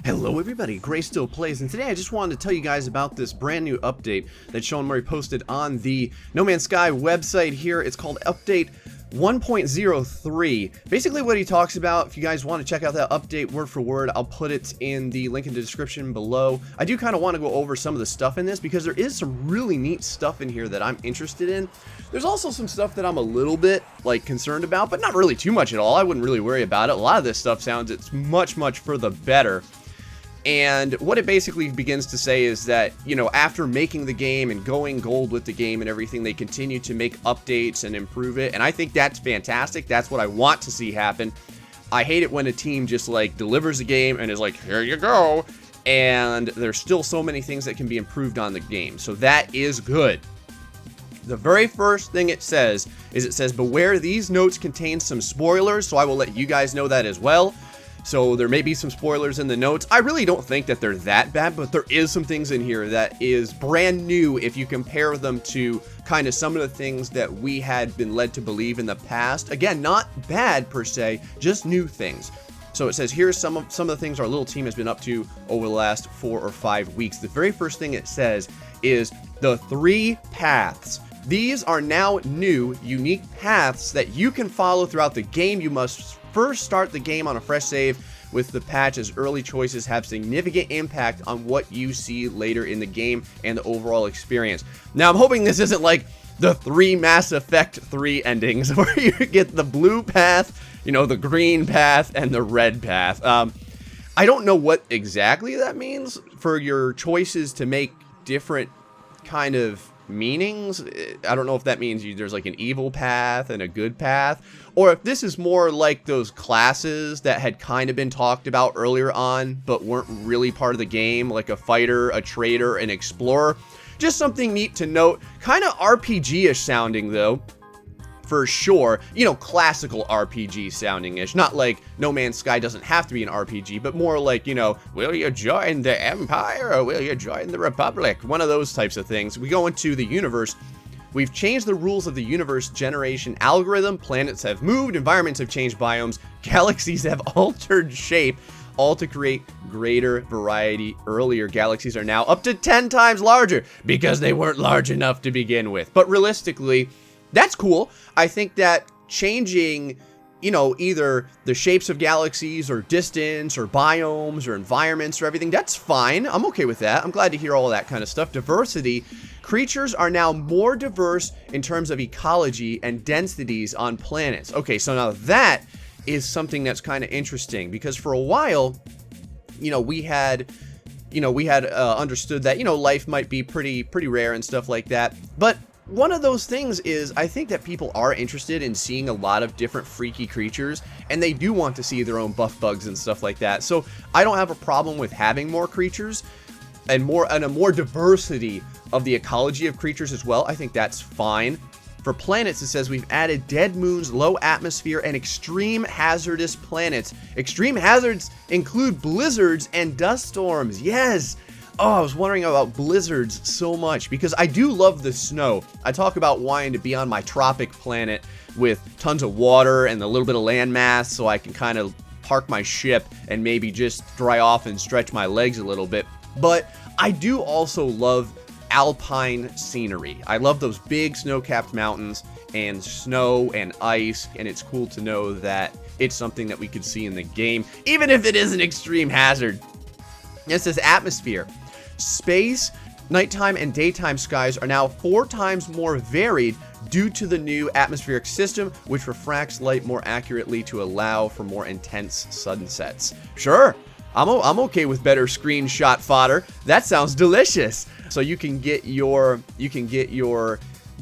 Hello everybody, GrayStillPlays, and today I just wanted to tell you guys about this brand new update that Sean Murray posted on the No Man's Sky website here. It's called Update 1.03. Basically what he talks about, if you guys want to check out that update word for word, I'll put it in the link in the description below. I do kind of want to go over some of the stuff in this because there is some really neat stuff in here that I'm interested in. There's also some stuff that I'm a little bit concerned about, but not really too much at all. I wouldn't really worry about it. A lot of this stuff sounds it's much for the better. And what it basically begins to say is that, you know, after making the game and going gold with the game and everything, they continue to make updates and improve it. And I think that's fantastic. That's what I want to see happen. I hate it when a team just delivers a game and is like, here you go. And there's still so many things that can be improved on the game. So that is good. The very first thing it says is it says, beware, these notes contain some spoilers. So I will let you guys know that as well. So there may be some spoilers in the notes. I really don't think that they're that bad, but there is some things in here that is brand new if you compare them to kind of some of the things that we had been led to believe in the past. Again, not bad per se, just new things. So it says here's some of the things our little team has been up to over the last 4 or 5 weeks. The very first thing it says is the 3 paths. These are now new, unique paths that you can follow throughout the game. You must first start the game on a fresh save with the patch, as early choices have significant impact on what you see later in the game and the overall experience. Now, I'm hoping this isn't like the 3 Mass Effect 3 endings where you get the blue path, you know, the green path, and the red path. I don't know what exactly that means for your choices to make different kind of meanings. I don't know if that means there's like an evil path and a good path, or if this is more like those classes that had kind of been talked about earlier on but weren't really part of the game, like a fighter, a trader, an explorer. Just something neat to note. Kind of RPG-ish sounding though, for sure. You know, classical RPG sounding-ish. Not like No Man's Sky doesn't have to be an RPG, but more like, you know, will you join the Empire or will you join the Republic? One of those types of things. We go into the universe. We've changed the rules of the universe generation algorithm. Planets have moved, environments have changed biomes, galaxies have altered shape, all to create greater variety. Earlier galaxies are now up to 10 times larger because they weren't large enough to begin with. But realistically, that's cool. I think that changing, you know, either the shapes of galaxies or distance or biomes or environments or everything, that's fine. I'm okay with that. I'm glad to hear all that kind of stuff. Diversity. Creatures are now more diverse in terms of ecology and densities on planets. Okay, so now that is something that's kind of interesting because for a while, you know, we had understood that, you know, life might be pretty rare and stuff like that. But one of those things is I think that people are interested in seeing a lot of different freaky creatures, and they do want to see their own buff bugs and stuff like that. So I don't have a problem with having more creatures and a more diversity of the ecology of creatures as well. I think that's fine. For planets, it says we've added dead moons, low atmosphere, and extreme hazardous planets. Extreme hazards include blizzards and dust storms. Yes! Oh, I was wondering about blizzards so much because I do love the snow. I talk about wanting to be on my tropic planet with tons of water and a little bit of landmass so I can kind of park my ship and maybe just dry off and stretch my legs a little bit. But I do also love alpine scenery. I love those big snow-capped mountains and snow and ice, and it's cool to know that it's something that we could see in the game, even if it is an extreme hazard. It says atmosphere. Space, nighttime, and daytime skies are now 4 times more varied due to the new atmospheric system, which refracts light more accurately to allow for more intense sunsets. Sure, I'm okay with better screenshot fodder. That sounds delicious. So you can get your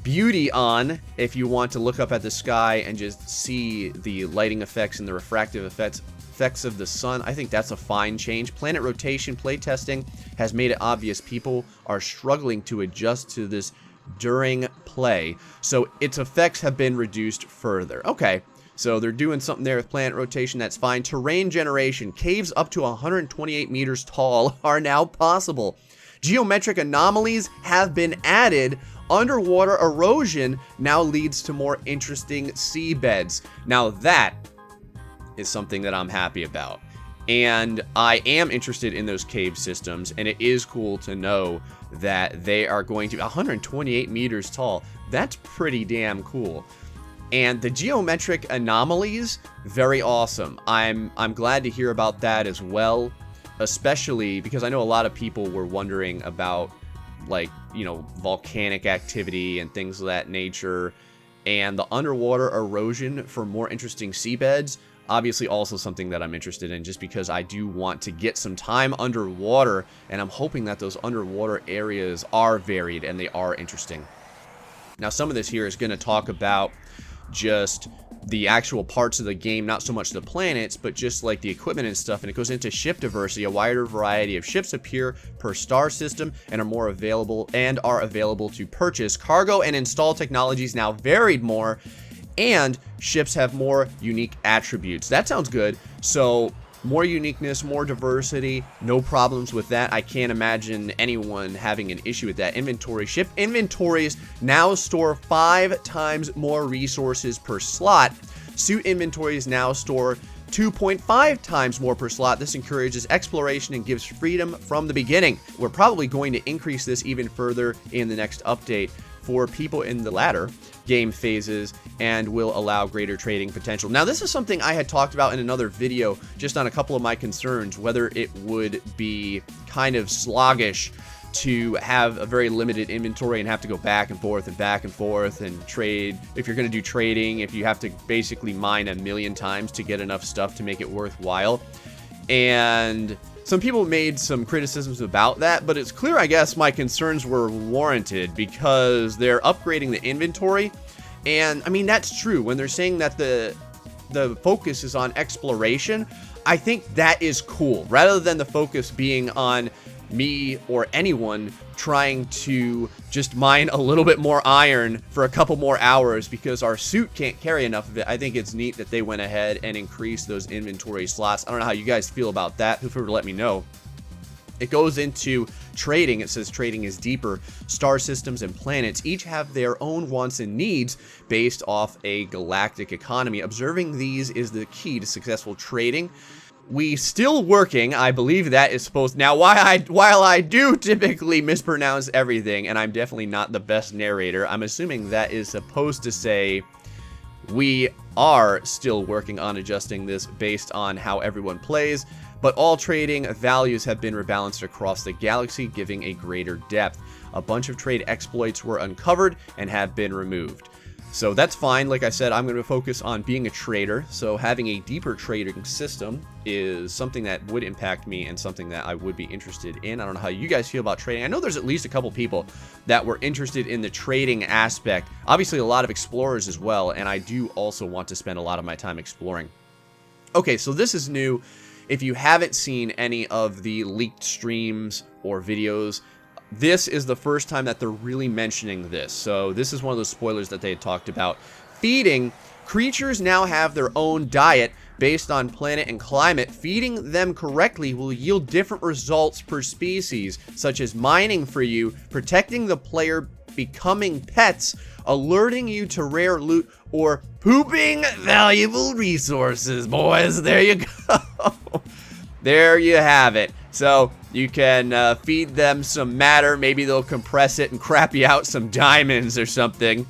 beauty on if you want to look up at the sky and just see the lighting effects and the refractive effects of the sun. I think that's a fine change. Planet rotation playtesting has made it obvious people are struggling to adjust to this during play, so its effects have been reduced further. Okay, so they're doing something there with planet rotation. That's fine. Terrain generation. Caves up to 128 meters tall are now possible. Geometric anomalies have been added. Underwater erosion now leads to more interesting seabeds. Now that is something that I'm happy about. And I am interested in those cave systems, and it is cool to know that they are going to be 128 meters tall. That's pretty damn cool. And the geometric anomalies, very awesome. I'm glad to hear about that as well, especially because I know a lot of people were wondering about, like, you know, volcanic activity and things of that nature, and the underwater erosion for more interesting seabeds. Obviously also something that I'm interested in, just because I do want to get some time underwater, and I'm hoping that those underwater areas are varied and they are interesting. Now, some of this here is going to talk about just the actual parts of the game, not so much the planets, but just like the equipment and stuff. And it goes into ship diversity. A wider variety of ships appear per star system and are available to purchase. Cargo and install technologies now varied more, and ships have more unique attributes. That sounds good. So more uniqueness, more diversity, no problems with that. I can't imagine anyone having an issue with that. Inventory. Ship inventories now store 5 times more resources per slot. Suit inventories now store 2.5 times more per slot. This encourages exploration and gives freedom from the beginning. We're probably going to increase this even further in the next update for people in the latter game phases, and will allow greater trading potential. Now, this is something I had talked about in another video, just on a couple of my concerns, whether it would be kind of sluggish to have a very limited inventory and have to go back and forth and trade. If you're going to do trading, if you have to basically mine 1,000,000 times to get enough stuff to make it worthwhile. And some people made some criticisms about that, but it's clear, I guess, my concerns were warranted, because they're upgrading the inventory. And I mean, that's true. When they're saying that the focus is on exploration, I think that is cool, rather than the focus being on me or anyone trying to just mine a little bit more iron for a couple more hours because our suit can't carry enough of it. I think it's neat that they went ahead and increased those inventory slots. I don't know how you guys feel about that. Whoever, let me know. It goes into trading. It says trading is deeper. Star systems and planets each have their own wants and needs based off a galactic economy. Observing these is the key to successful trading. We still working. I believe that is supposed. Now, while I do typically mispronounce everything, and I'm definitely not the best narrator, I'm assuming that is supposed to say we are still working on adjusting this based on how everyone plays. But all trading values have been rebalanced across the galaxy, giving a greater depth. A bunch of trade exploits were uncovered and have been removed. So that's fine. Like I said, I'm going to focus on being a trader. So having a deeper trading system is something that would impact me and something that I would be interested in. I don't know how you guys feel about trading. I know there's at least a couple people that were interested in the trading aspect. Obviously, a lot of explorers as well. And I do also want to spend a lot of my time exploring. Okay, so this is new. If you haven't seen any of the leaked streams or videos, this is the first time that they're really mentioning this. So this is one of those spoilers that they had talked about. Feeding. Creatures now have their own diet based on planet and climate. Feeding them correctly will yield different results per species, such as mining for you, protecting the player, becoming pets, alerting you to rare loot, or pooping valuable resources. Boys, there you go. There you have it. So you can feed them some matter. Maybe they'll compress it and crap you out some diamonds or something.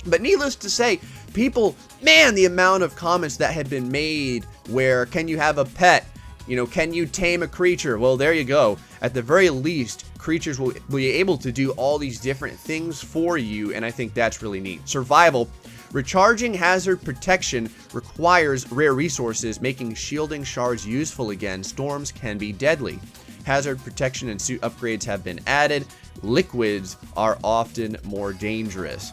But needless to say, people, man, the amount of comments that had been made where, can you have a pet? You know, can you tame a creature? Well, there you go. At the very least, creatures will be able to do all these different things for you, and I think that's really neat. Survival. Recharging hazard protection requires rare resources, making shielding shards useful again. Storms can be deadly. Hazard protection and suit upgrades have been added. Liquids are often more dangerous.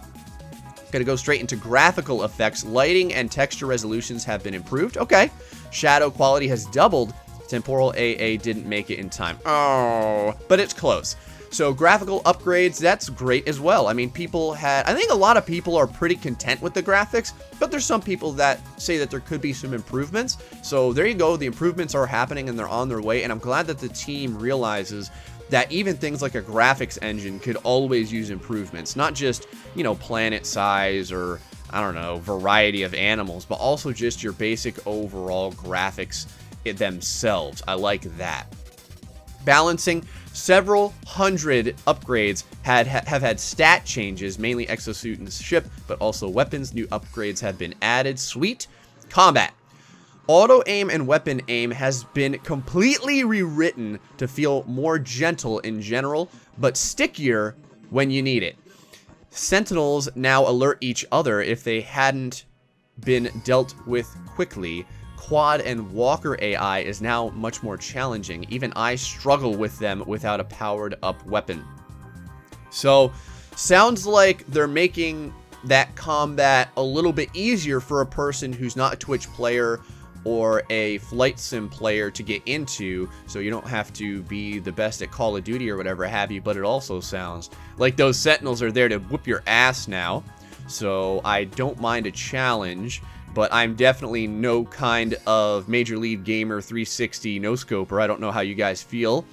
Gonna go straight into graphical effects. Lighting and texture resolutions have been improved. Okay. Shadow quality has doubled. Temporal AA didn't make it in time. Oh, but it's close. So graphical upgrades, that's great as well. I mean, I think a lot of people are pretty content with the graphics, but there's some people that say that there could be some improvements. So there you go. The improvements are happening and they're on their way. And I'm glad that the team realizes that even things like a graphics engine could always use improvements, not just, you know, planet size or, I don't know, variety of animals, but also just your basic overall graphics themselves. I like that. Balancing, several hundred upgrades have had stat changes, mainly exosuit and ship, but also weapons. New upgrades have been added. Sweet. Combat. Auto aim and weapon aim has been completely rewritten to feel more gentle in general, but stickier when you need it. Sentinels now alert each other if they hadn't been dealt with quickly. Quad and walker AI is now much more challenging. Even I struggle with them without a powered up weapon. So, sounds like they're making that combat a little bit easier for a person who's not a Twitch player or a flight sim player to get into, so you don't have to be the best at Call of Duty or whatever have you. But it also sounds like those Sentinels are there to whoop your ass now, so I don't mind a challenge. But I'm definitely no kind of Major League Gamer 360 no-scoper. I don't know how you guys feel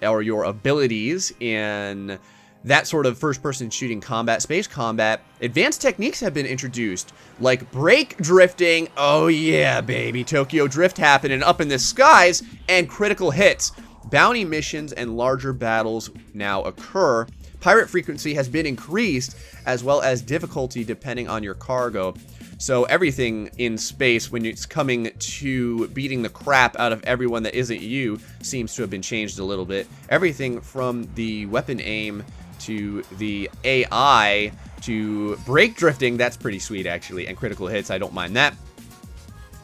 or your abilities in that sort of first-person shooting combat, space combat. Advanced techniques have been introduced, like brake drifting. Oh yeah, baby. Tokyo Drift happening up in the skies, and critical hits. Bounty missions and larger battles now occur. Pirate frequency has been increased, as well as difficulty depending on your cargo. So everything in space, when it's coming to beating the crap out of everyone that isn't you, seems to have been changed a little bit. Everything from the weapon aim to the AI to brake drifting, that's pretty sweet actually, and critical hits, I don't mind that.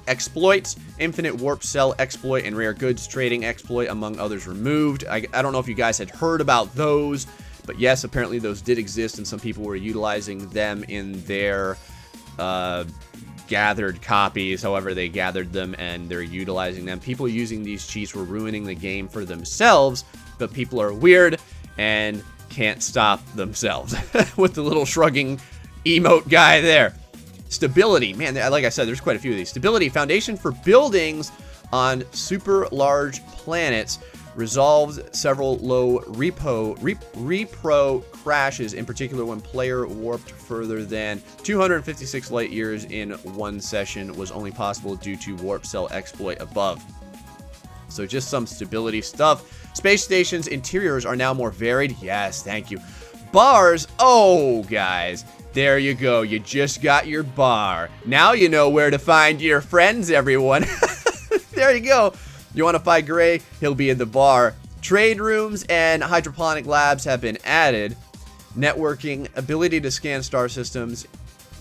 Exploits, infinite warp cell exploit and rare goods trading exploit, among others, removed. I don't know if you guys had heard about those, but yes, apparently those did exist and some people were utilizing them in their gathered copies, however they gathered them, and they're utilizing them. People using these cheats were ruining the game for themselves, but people are weird and can't stop themselves. With the little shrugging emote guy there. Stability, man, like I said, there's quite a few of these. Stability, foundation for buildings on super large planets, resolved several low repro crashes, in particular when player warped further than 256 light years in one session was only possible due to warp cell exploit above. So just some stability stuff. Space stations interiors are now more varied. Yes, thank you. Bars, oh guys, there you go. You just got your bar. Now you know where to find your friends, everyone. There you go. You want to fight Gray? He'll be in the bar. Trade rooms and hydroponic labs have been added. Networking, ability to scan star systems.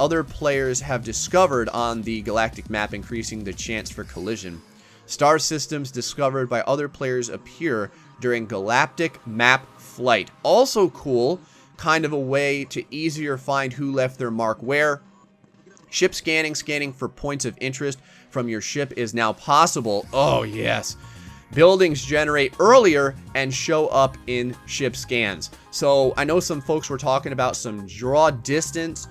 Other players have discovered on the galactic map, increasing the chance for collision. Star systems discovered by other players appear during galactic map flight. Also cool, kind of a way to easier find who left their mark where. Ship scanning, scanning for points of interest from your ship is now possible. Oh yes. Buildings generate earlier and show up in ship scans. So I know some folks were talking about some draw distance.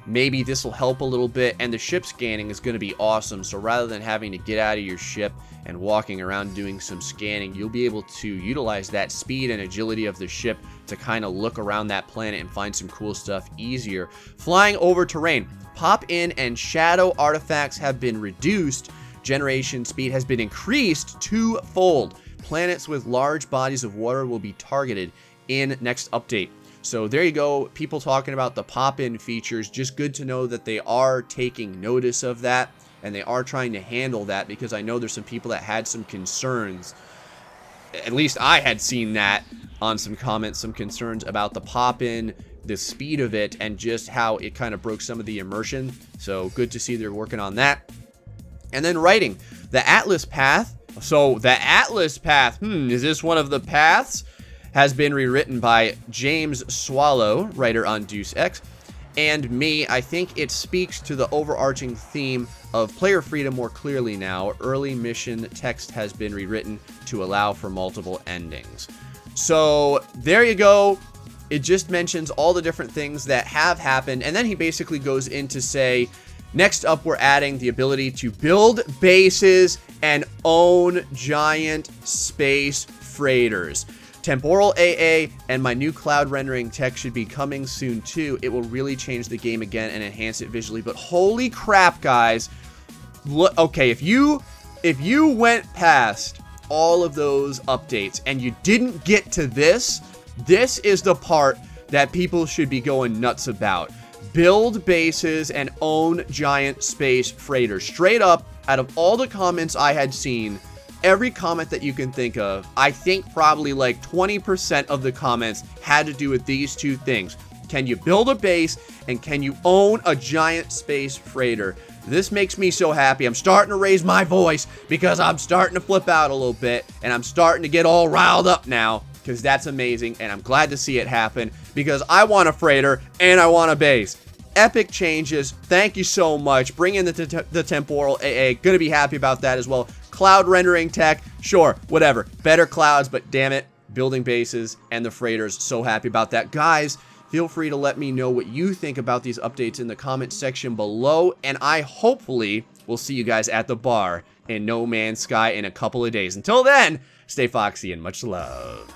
Maybe this will help a little bit, and the ship scanning is going to be awesome. So rather than having to get out of your ship and walking around doing some scanning, you'll be able to utilize that speed and agility of the ship to kind of look around that planet and find some cool stuff easier. Flying over terrain. Pop in and shadow artifacts have been reduced. Generation speed has been increased twofold. Planets with large bodies of water will be targeted in next update. So there you go, people talking about the pop-in features. Just good to know that they are taking notice of that and they are trying to handle that, because I know there's some people that had some concerns. At least I had seen that on some comments, some concerns about the pop-in, the speed of it, and just how it kind of broke some of the immersion. So good to see they're working on that. And then writing, the Atlas path. So the Atlas path, is this one of the paths? Has been rewritten by James Swallow, writer on Deus Ex, and me. I think it speaks to the overarching theme of player freedom more clearly now. Early mission text has been rewritten to allow for multiple endings. So there you go. It just mentions all the different things that have happened, and then he basically goes in to say, next up we're adding the ability to build bases and own giant space freighters. Temporal AA and my new cloud rendering tech should be coming soon too. It will really change the game again and enhance it visually. But holy crap, guys. Look, okay, if you if you went past all of those updates and you didn't get to this, this is the part that people should be going nuts about. Build bases and own giant space freighters. Straight up, out of all the comments I had seen, every comment that you can think of, I think probably like 20% of the comments had to do with these two things. Can you build a base, and can you own a giant space freighter? This makes me so happy. I'm starting to raise my voice because I'm starting to flip out a little bit, and I'm starting to get all riled up now because that's amazing, and I'm glad to see it happen because I want a freighter and I want a base. Epic changes. Thank you so much. Bring in the temporal AA. Gonna be happy about that as well. Cloud rendering tech. Sure, whatever. Better clouds, but damn it, building bases and the freighters. So happy about that. Guys, feel free to let me know what you think about these updates in the comment section below, and I hopefully will see you guys at the bar in No Man's Sky in a couple of days. Until then, stay foxy and much love.